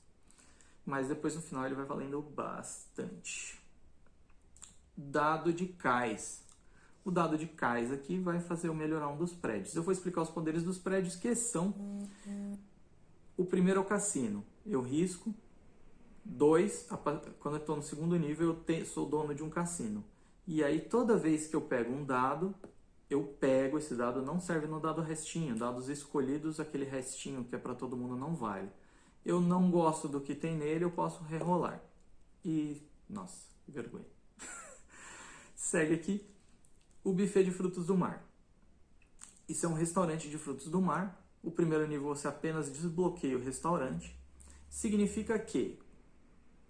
Mas depois no final ele vai valendo bastante. Dado de cais. O dado de cais aqui vai fazer eu melhorar um dos prédios. Eu vou explicar os poderes dos prédios, que são... O primeiro é o cassino. Eu risco. 2, quando eu estou no segundo nível, eu sou dono de um cassino. E aí, toda vez que eu pego um dado, esse dado não serve no dado restinho. Dados escolhidos, aquele restinho que é para todo mundo não vale. Eu não gosto do que tem nele, eu posso rerolar. E, nossa, que vergonha. Segue aqui o buffet de frutos do mar. Isso é um restaurante de frutos do mar. O primeiro nível você apenas desbloqueia o restaurante. Significa que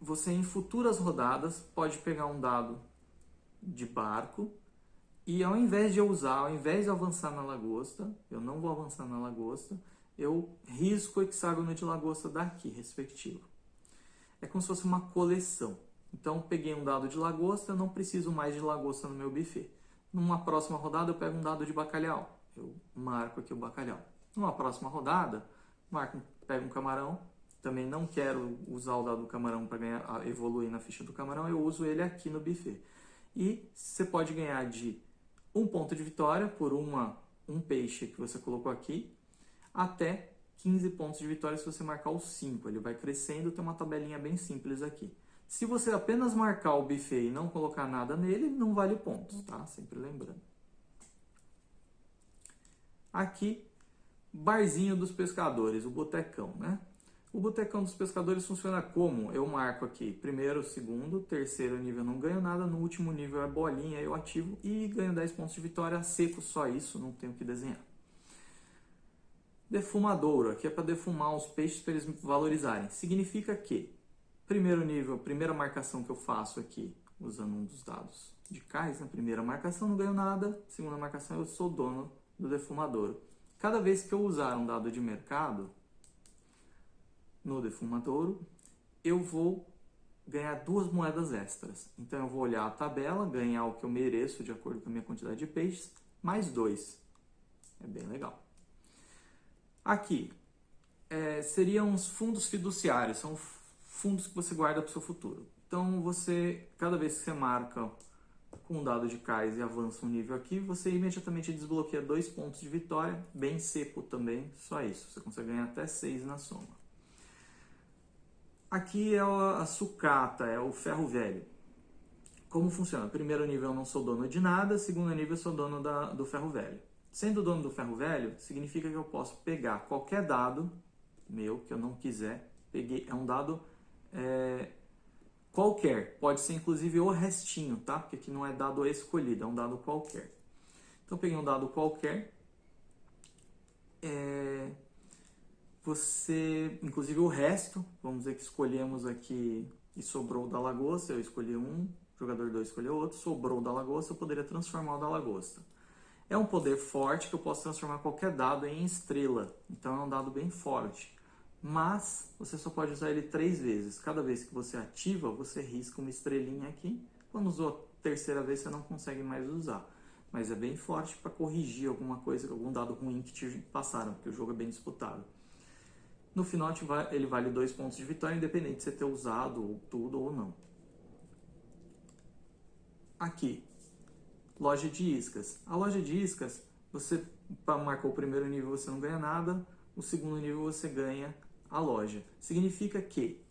você em futuras rodadas pode pegar um dado de barco e ao invés de avançar na lagosta, eu não vou avançar na lagosta, eu risco o hexágono de lagosta daqui, respectivo. É como se fosse uma coleção. Então, peguei um dado de lagosta, eu não preciso mais de lagosta no meu buffet. Numa próxima rodada, eu pego um dado de bacalhau. Eu marco aqui o bacalhau. Numa próxima rodada, pego um camarão. Também não quero usar o dado do camarão para evoluir na ficha do camarão, eu uso ele aqui no buffet. E você pode ganhar de 1 ponto de vitória por um peixe que você colocou aqui, até 15 pontos de vitória se você marcar os 5. Ele vai crescendo, tem uma tabelinha bem simples aqui. Se você apenas marcar o buffet e não colocar nada nele, não vale pontos, tá? Sempre lembrando. Aqui, barzinho dos pescadores, o botecão, né? O botecão dos pescadores funciona como? Eu marco aqui primeiro, segundo, terceiro nível não ganho nada, no último nível é bolinha, eu ativo e ganho 10 pontos de vitória seco, só isso, não tenho que desenhar. Defumadouro, aqui é para defumar os peixes para eles valorizarem. Significa que, primeiro nível, primeira marcação que eu faço aqui, usando um dos dados de cais, na primeira marcação não ganho nada, segunda marcação eu sou dono do defumadouro. Cada vez que eu usar um dado de mercado, no defumadouro, eu vou ganhar 2 moedas extras. Então eu vou olhar a tabela, ganhar o que eu mereço de acordo com a minha quantidade de peixes, mais 2. É bem legal. Aqui, seriam os fundos fiduciários, são fundos que você guarda para o seu futuro. Então, cada vez que você marca com um dado de cais e avança um nível aqui, você imediatamente desbloqueia 2 pontos de vitória, bem seco também, só isso. Você consegue ganhar até 6 na soma. Aqui é a sucata, é o ferro velho. Como funciona? Primeiro nível eu não sou dono de nada, segundo nível eu sou dono do ferro velho. Sendo dono do ferro velho, significa que eu posso pegar qualquer dado meu que eu não quiser. É um dado qualquer, pode ser inclusive o restinho, tá? Porque aqui não é dado escolhido, é um dado qualquer. Então eu peguei um dado qualquer, inclusive o resto, vamos dizer que escolhemos aqui e sobrou da lagosta, eu escolhi um, jogador 2 escolheu outro, sobrou da lagosta, eu poderia transformar o da lagosta. É um poder forte que eu posso transformar qualquer dado em estrela, então é um dado bem forte. Mas você só pode usar ele 3 vezes. Cada vez que você ativa, você risca uma estrelinha aqui. Quando usou a terceira vez, você não consegue mais usar. Mas é bem forte para corrigir alguma coisa, algum dado ruim que te passaram, porque o jogo é bem disputado. No final, ele vale 2 pontos de vitória, independente de você ter usado tudo ou não. Aqui, loja de iscas. A loja de iscas, você marcou o primeiro nível, você não ganha nada. O segundo nível, você ganha a loja. Significa que,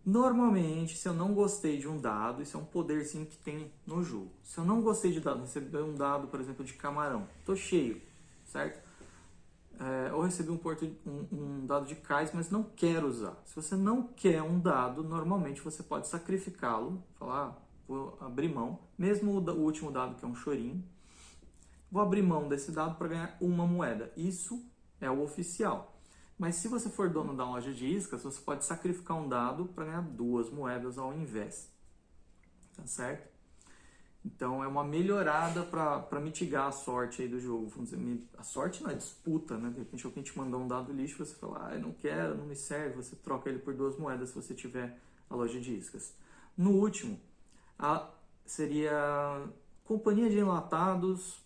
normalmente, se eu não gostei de um dado, isso é um poderzinho que tem no jogo. Se eu não gostei de dado, recebi um dado, por exemplo, de camarão, tô cheio, certo? Ou recebi um dado de cais, mas não quero usar. Se você não quer um dado, normalmente você pode sacrificá-lo, falar, vou abrir mão, mesmo o último dado que é um chorinho, vou abrir mão desse dado para ganhar uma moeda. Isso é o oficial. Mas se você for dono da loja de iscas, você pode sacrificar um dado para ganhar 2 moedas ao invés. Tá certo? Então é uma melhorada para mitigar a sorte aí do jogo. Vamos dizer, a sorte na disputa, né? De repente alguém te mandou um dado lixo, você fala, não quero, não me serve, você troca ele por 2 moedas se você tiver a loja de iscas. No último, seria Companhia de Enlatados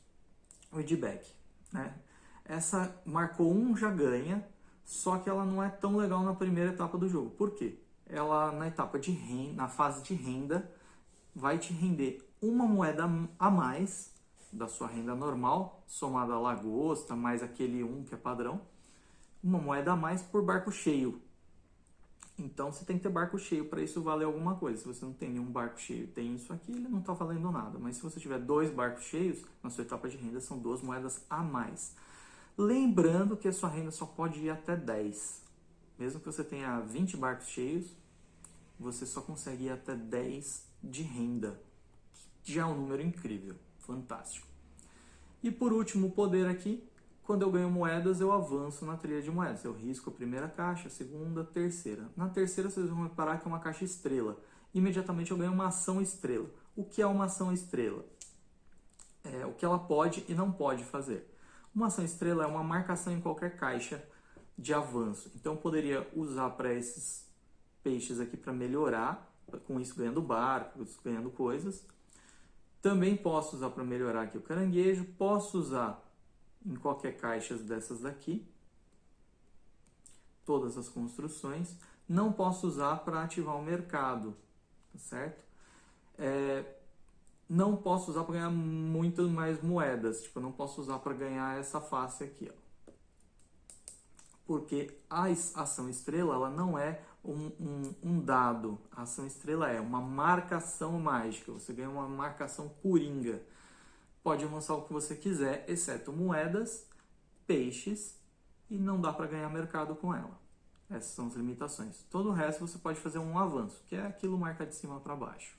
Widback, né? Essa marcou um, já ganha, só que ela não é tão legal na primeira etapa do jogo. Por quê? Ela, na etapa de renda, na fase de renda, vai te render uma moeda a mais da sua renda normal, somada à lagosta, mais aquele 1 que é padrão, uma moeda a mais por barco cheio. Então você tem que ter barco cheio para isso valer alguma coisa. Se você não tem nenhum barco cheio, tem isso aqui, ele não está valendo nada. Mas se você tiver 2 barcos cheios, na sua etapa de renda são 2 moedas a mais. Lembrando que a sua renda só pode ir até 10. Mesmo que você tenha 20 barcos cheios, você só consegue ir até 10 de renda. Já é um número incrível, fantástico. E por último, o poder aqui, quando eu ganho moedas, eu avanço na trilha de moedas. Eu risco a primeira caixa, a segunda, a terceira. Na terceira, vocês vão reparar que é uma caixa estrela. Imediatamente eu ganho uma ação estrela. O que é uma ação estrela? É o que ela pode e não pode fazer. Uma ação estrela é uma marcação em qualquer caixa de avanço. Então eu poderia usar para esses peixes aqui para melhorar, com isso ganhando barcos, ganhando coisas. Também posso usar para melhorar aqui o caranguejo, posso usar em qualquer caixa dessas daqui, todas as construções. Não posso usar para ativar o mercado, tá certo? Não posso usar para ganhar muito mais moedas, tipo, eu não posso usar para ganhar essa face aqui, ó. Porque a ação estrela, ela não é um dado. A ação estrela é uma marcação mágica. Você ganha uma marcação coringa. Pode avançar o que você quiser, exceto moedas, peixes, e não dá para ganhar mercado com ela. Essas são as limitações. Todo o resto você pode fazer um avanço, que é aquilo marca de cima para baixo.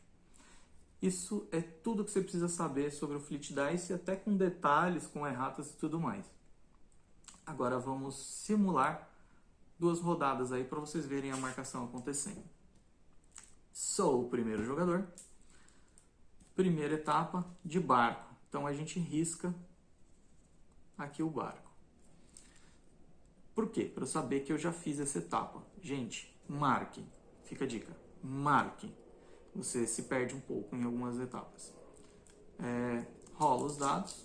Isso é tudo que você precisa saber sobre o Fleet Dice, até com detalhes, com erratas e tudo mais. Agora vamos simular 2 rodadas aí para vocês verem a marcação acontecendo. Sou o primeiro jogador. Primeira etapa de barco. Então a gente risca aqui o barco. Por quê? Para eu saber que eu já fiz essa etapa. Gente, marque. Fica a dica. Marque. Você se perde um pouco em algumas etapas. Rola os dados.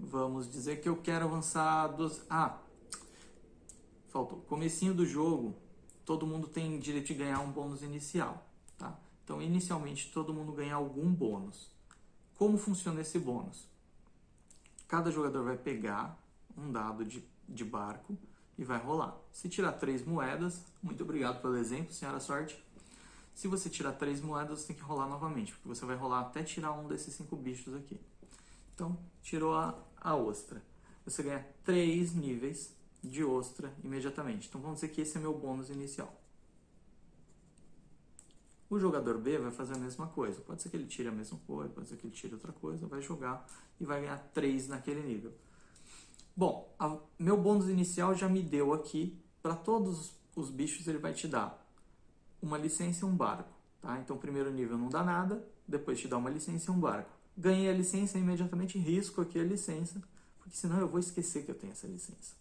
Vamos dizer que eu quero avançar dos... Ah, faltou. Comecinho do jogo, todo mundo tem direito de ganhar um bônus inicial, tá? Então, inicialmente, todo mundo ganha algum bônus. Como funciona esse bônus? Cada jogador vai pegar um dado de barco e vai rolar. Se tirar 3 moedas, muito obrigado pelo exemplo, senhora sorte. Se você tirar 3 moedas, você tem que rolar novamente, porque você vai rolar até tirar um desses 5 bichos aqui. Então, tirou a ostra. Você ganha 3 níveis de ostra imediatamente. Então, vamos dizer que esse é meu bônus inicial. O jogador B vai fazer a mesma coisa. Pode ser que ele tire a mesma coisa, pode ser que ele tire outra coisa, vai jogar e vai ganhar 3 naquele nível. Bom, meu bônus inicial já me deu aqui, para todos os bichos ele vai te dar uma licença e um barco. Tá? Então, primeiro nível não dá nada, depois te dá uma licença e um barco. Ganhei a licença, imediatamente risco aqui a licença, porque senão eu vou esquecer que eu tenho essa licença.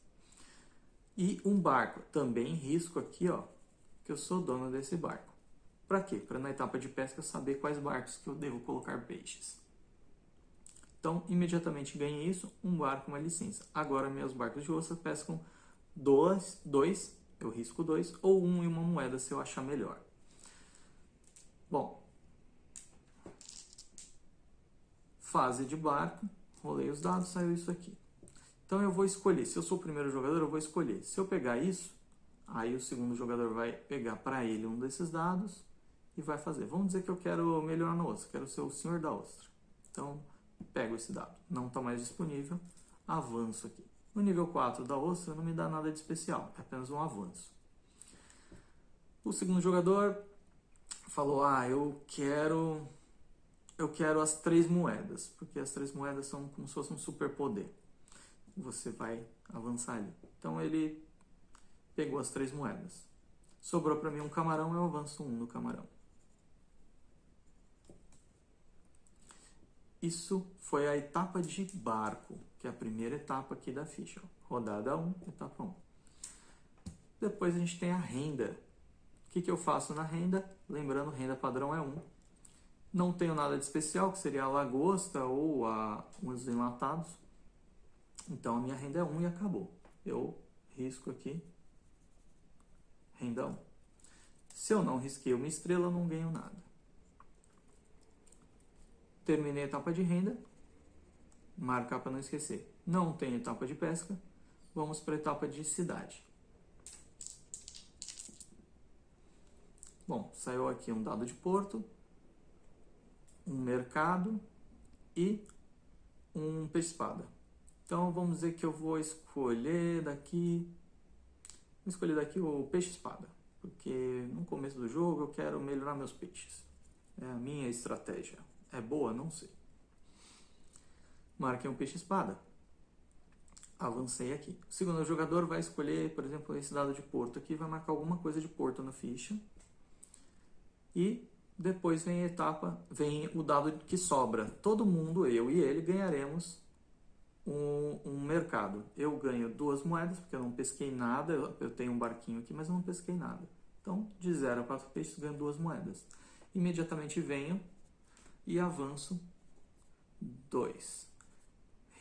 E um barco, também risco aqui, ó, que eu sou dono desse barco. Para quê? Para na etapa de pesca eu saber quais barcos que eu devo colocar peixes. Então, imediatamente ganhei isso, um barco, uma licença. Agora, meus barcos de ostra pescam 2, eu risco 2, ou 1 e uma moeda se eu achar melhor. Bom, fase de barco, rolei os dados, saiu isso aqui. Então, eu vou escolher, se eu sou o primeiro jogador, eu vou escolher. Se eu pegar isso, aí o segundo jogador vai pegar para ele um desses dados e vai fazer. Vamos dizer que eu quero melhorar na ostra, quero ser o senhor da ostra. Então, pego esse dado. Não está mais disponível, avanço aqui. No nível 4 da ostra não me dá nada de especial, é apenas um avanço. O segundo jogador falou, eu quero as 3 moedas, porque as 3 moedas são como se fosse um superpoder. Você vai avançar ali. Então ele pegou as 3 moedas. Sobrou para mim um camarão, eu avanço 1 no camarão. Isso foi a etapa de barco, que é a primeira etapa aqui da ficha. Rodada 1, etapa 1. Depois a gente tem a renda. O que eu faço na renda? Lembrando, renda padrão é 1. Não tenho nada de especial, que seria a lagosta ou os enlatados. Então a minha renda é 1 e acabou. Eu risco aqui, renda 1. Se eu não risquei uma estrela, eu não ganho nada. Terminei a etapa de renda, marcar para não esquecer. Não tem etapa de pesca, vamos para a etapa de cidade. Bom, saiu aqui um dado de porto, um mercado e um peixe-espada. Então vamos dizer que eu vou escolher daqui o peixe-espada, porque no começo do jogo eu quero melhorar meus peixes. É a minha estratégia. É boa? Não sei. Marquei um peixe-espada. Avancei aqui. O segundo jogador vai escolher, por exemplo, esse dado de porto aqui, vai marcar alguma coisa de porto na ficha. E depois vem a etapa, vem o dado que sobra. Todo mundo, eu e ele, ganharemos um mercado. Eu ganho 2 moedas, porque eu não pesquei nada. Eu tenho um barquinho aqui, mas eu não pesquei nada. Então, de 0 a 4 peixes, ganho 2 moedas. Imediatamente venho e avanço 2.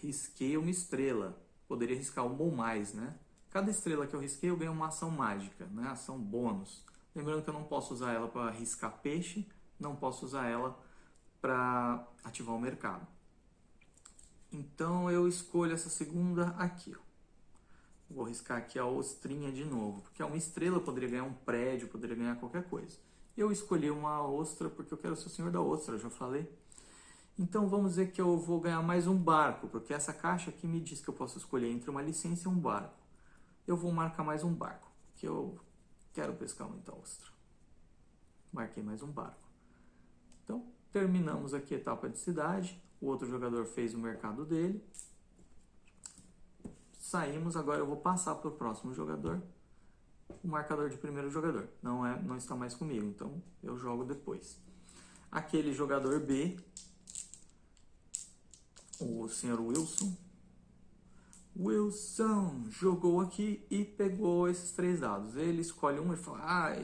Risquei uma estrela. Poderia riscar uma ou mais, né? Cada estrela que eu risquei, eu ganho uma ação mágica, né? Ação bônus. Lembrando que eu não posso usar ela para riscar peixe, não posso usar ela para ativar o mercado. Então eu escolho essa segunda aqui. Ó. Vou riscar aqui a ostrinha de novo, porque uma estrela eu poderia ganhar um prédio, poderia ganhar qualquer coisa. Eu escolhi uma ostra porque eu quero ser o senhor da ostra, já falei. Então vamos dizer que eu vou ganhar mais um barco, porque essa caixa aqui me diz que eu posso escolher entre uma licença e um barco. Eu vou marcar mais um barco, que eu quero pescar muita ostra. Marquei mais um barco. Então terminamos aqui a etapa de cidade. O outro jogador fez o mercado dele. Saímos, agora eu vou passar para o próximo jogador. O marcador de primeiro jogador. Não está mais comigo, então eu jogo depois. Aquele jogador B, o senhor Wilson. Wilson jogou aqui e pegou esses 3 dados. Ele escolhe um e fala,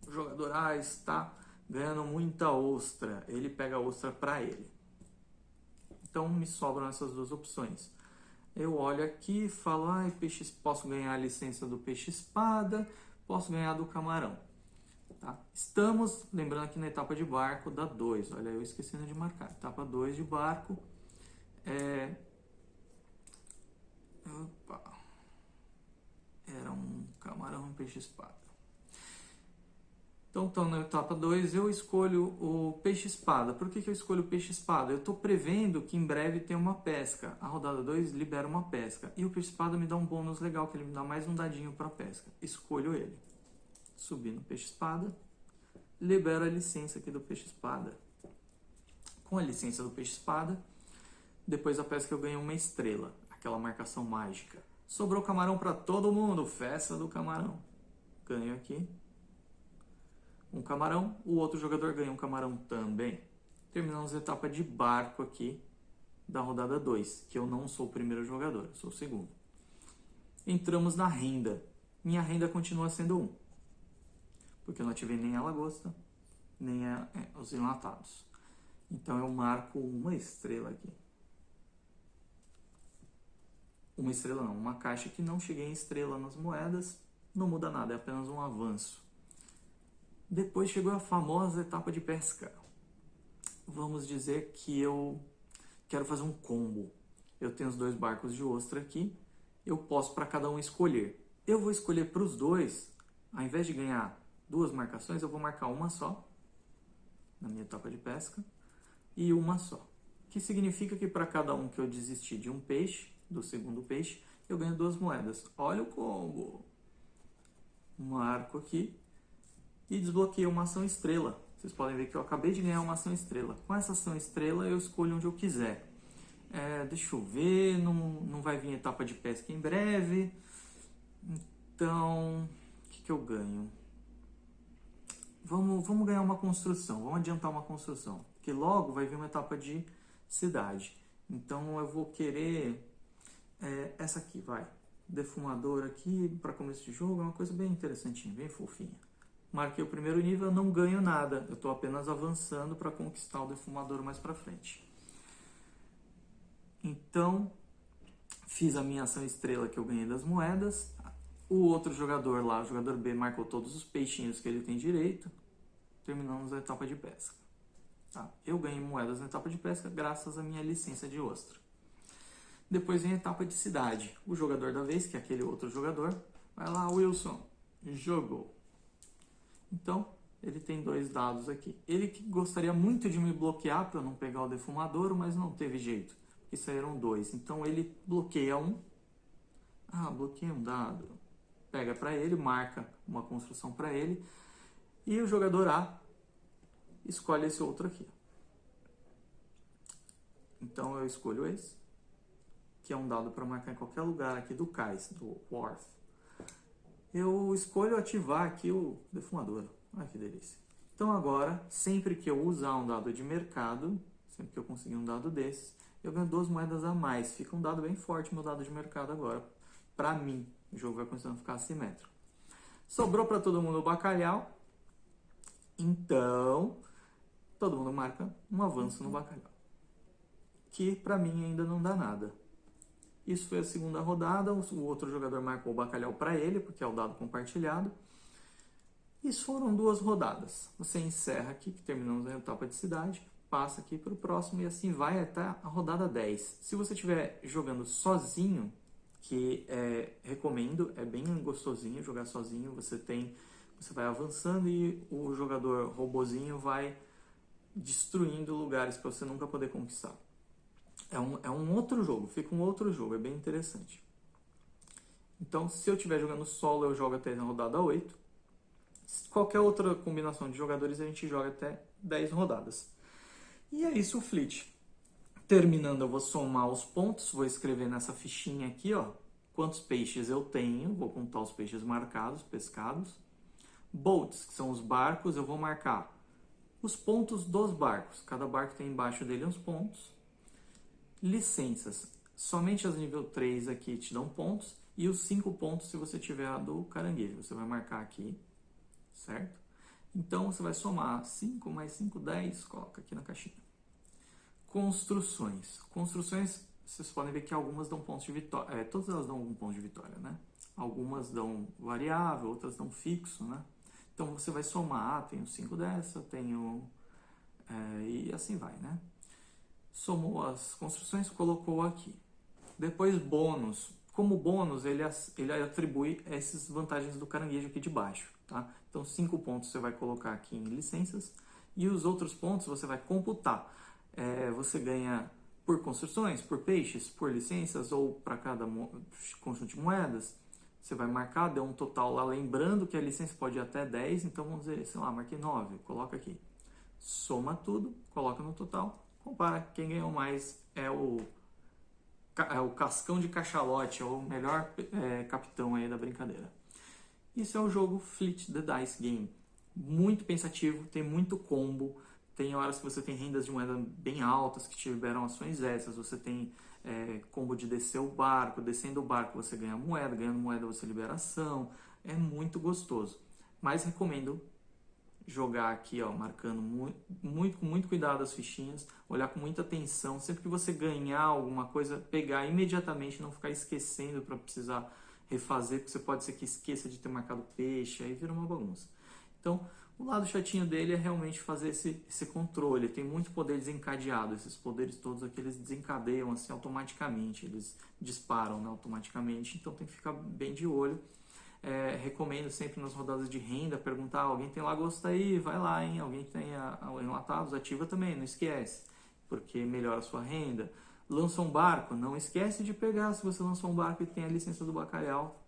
o jogador A está ganhando muita ostra. Ele pega a ostra para ele. Então me sobram essas 2 opções. eu olho aqui e falo, peixe, posso ganhar a licença do peixe-espada, posso ganhar do camarão. Tá? Estamos, lembrando aqui na etapa de barco da 2, olha, eu esquecendo de marcar, etapa 2 de barco, era um camarão, um peixe-espada. Então, na etapa 2, eu escolho o peixe-espada. Por que eu escolho o peixe-espada? Eu estou prevendo que em breve tem uma pesca. A rodada 2 libera uma pesca. E o peixe-espada me dá um bônus legal, que ele me dá mais um dadinho para pesca. Escolho ele. Subi no peixe-espada. Libero a licença aqui do peixe-espada. Com a licença do peixe-espada, depois da pesca eu ganho uma estrela. Aquela marcação mágica. Sobrou camarão para todo mundo. Festa do camarão. Ganho aqui um camarão, o outro jogador ganha um camarão também. Terminamos a etapa de barco aqui da rodada 2, que eu não sou o primeiro jogador, eu sou o segundo. Entramos na renda. Minha renda continua sendo 1, porque eu não ativei nem a lagosta, nem os enlatados. Então eu marco uma estrela aqui. Uma estrela não, uma caixa que não cheguei em estrela nas moedas, não muda nada, é apenas um avanço. Depois chegou a famosa etapa de pesca. Vamos dizer que eu quero fazer um combo. Eu tenho os 2 barcos de ostra aqui. Eu posso para cada um escolher. Eu vou escolher para os 2, ao invés de ganhar 2 marcações, eu vou marcar uma só, na minha etapa de pesca, e uma só. Que significa que para cada um que eu desistir de um peixe, do segundo peixe, eu ganho 2 moedas. Olha o combo! Marco aqui. E desbloqueei uma ação estrela. Vocês podem ver que eu acabei de ganhar uma ação estrela. Com essa ação estrela eu escolho onde eu quiser. Deixa eu ver, não vai vir etapa de pesca em breve. Então, o que eu ganho? Vamos ganhar uma construção, vamos adiantar uma construção. Porque logo vai vir uma etapa de cidade. Então eu vou querer essa aqui, vai. Defumador aqui para começo de jogo, é uma coisa bem interessantinha, bem fofinha. Marquei o primeiro nível, não ganho nada. Eu estou apenas avançando para conquistar o defumador mais para frente. Então, fiz a minha ação estrela que eu ganhei das moedas. O outro jogador lá, o jogador B, marcou todos os peixinhos que ele tem direito. Terminamos a etapa de pesca. Tá? Eu ganhei moedas na etapa de pesca graças à minha licença de ostra. Depois vem a etapa de cidade. O jogador da vez, que é aquele outro jogador, vai lá, Wilson, jogou. Então, ele tem 2 dados aqui. Ele que gostaria muito de me bloquear para eu não pegar o defumador, mas não teve jeito, porque saíram 2. Então, ele bloqueia 1. Bloqueia um dado. Pega para ele, marca uma construção para ele. E o jogador A escolhe esse outro aqui. Então, eu escolho esse, que é um dado para marcar em qualquer lugar aqui do cais, do wharf. Eu escolho ativar aqui o defumador. Olha que delícia. Então agora, sempre que eu usar um dado de mercado, sempre que eu conseguir um dado desses, eu ganho 2 moedas a mais. Fica um dado bem forte meu dado de mercado agora. Pra mim, o jogo vai começando a ficar assimétrico. Sobrou para todo mundo o bacalhau. Então, todo mundo marca um avanço no bacalhau. Que pra mim ainda não dá nada. Isso foi a segunda rodada, o outro jogador marcou o bacalhau para ele, porque é o dado compartilhado. Isso foram 2 rodadas. Você encerra aqui, que terminamos a etapa de cidade, passa aqui para o próximo e assim vai até a rodada 10. Se você estiver jogando sozinho, que recomendo, é bem gostosinho jogar sozinho, você vai avançando e o jogador robozinho vai destruindo lugares para você nunca poder conquistar. É um outro jogo, fica um outro jogo, é bem interessante. Então, se eu estiver jogando solo, eu jogo até na rodada 8. Qualquer outra combinação de jogadores, a gente joga até 10 rodadas. E é isso o Fleet. Terminando, eu vou somar os pontos, vou escrever nessa fichinha aqui, ó, quantos peixes eu tenho, vou contar os peixes marcados, pescados. Boats, que são os barcos, eu vou marcar os pontos dos barcos. Cada barco tem embaixo dele uns pontos. Licenças, somente as nível 3 aqui te dão pontos e os 5 pontos se você tiver a do caranguejo. Você vai marcar aqui, certo? Então você vai somar 5 mais 5, 10, coloca aqui na caixinha. Construções. Construções vocês podem ver que algumas dão pontos de vitória, todas elas dão algum ponto de vitória, né? Algumas dão variável, outras dão fixo, né? Então você vai somar, tenho 5 dessa, tenho... e assim vai, né? Somou as construções, colocou aqui. Depois bônus. Como bônus, ele atribui essas vantagens do caranguejo aqui de baixo, tá? Então 5 pontos você vai colocar aqui em licenças e os outros pontos você vai computar. Você ganha por construções, por peixes, por licenças ou para cada conjunto de moedas. Você vai marcar, deu um total lá, lembrando que a licença pode ir até 10, então vamos dizer, sei lá, marquei 9, coloca aqui. Soma tudo, coloca no total, compara, quem ganhou mais é o Cascão de Cachalote, é o melhor capitão aí da brincadeira. Isso é o jogo Fleet the Dice Game. Muito pensativo, tem muito combo, tem horas que você tem rendas de moeda bem altas que te liberam ações extras, você tem combo de descer o barco, descendo o barco você ganha moeda, ganhando moeda você libera ação, é muito gostoso. Mas recomendo jogar aqui, ó, marcando com muito cuidado as fichinhas, olhar com muita atenção, sempre que você ganhar alguma coisa, pegar imediatamente, não ficar esquecendo para precisar refazer, porque você pode ser que esqueça de ter marcado peixe, aí vira uma bagunça. Então, o lado chatinho dele é realmente fazer esse controle, tem muito poder desencadeado, esses poderes todos aqui eles desencadeiam assim automaticamente, eles disparam, né, automaticamente, então tem que ficar bem de olho. Recomendo sempre nas rodadas de renda perguntar, alguém tem lagosta aí? Vai lá, hein? Alguém tem enlatados? Ativa também, não esquece, porque melhora a sua renda. Lança um barco, não esquece de pegar se você lançou um barco e tem a licença do bacalhau.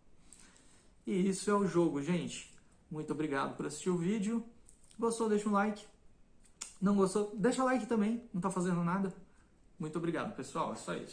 E isso é o jogo, gente. Muito obrigado por assistir o vídeo. Gostou, deixa um like. Não gostou, deixa like também, não tá fazendo nada. Muito obrigado, pessoal, é só isso.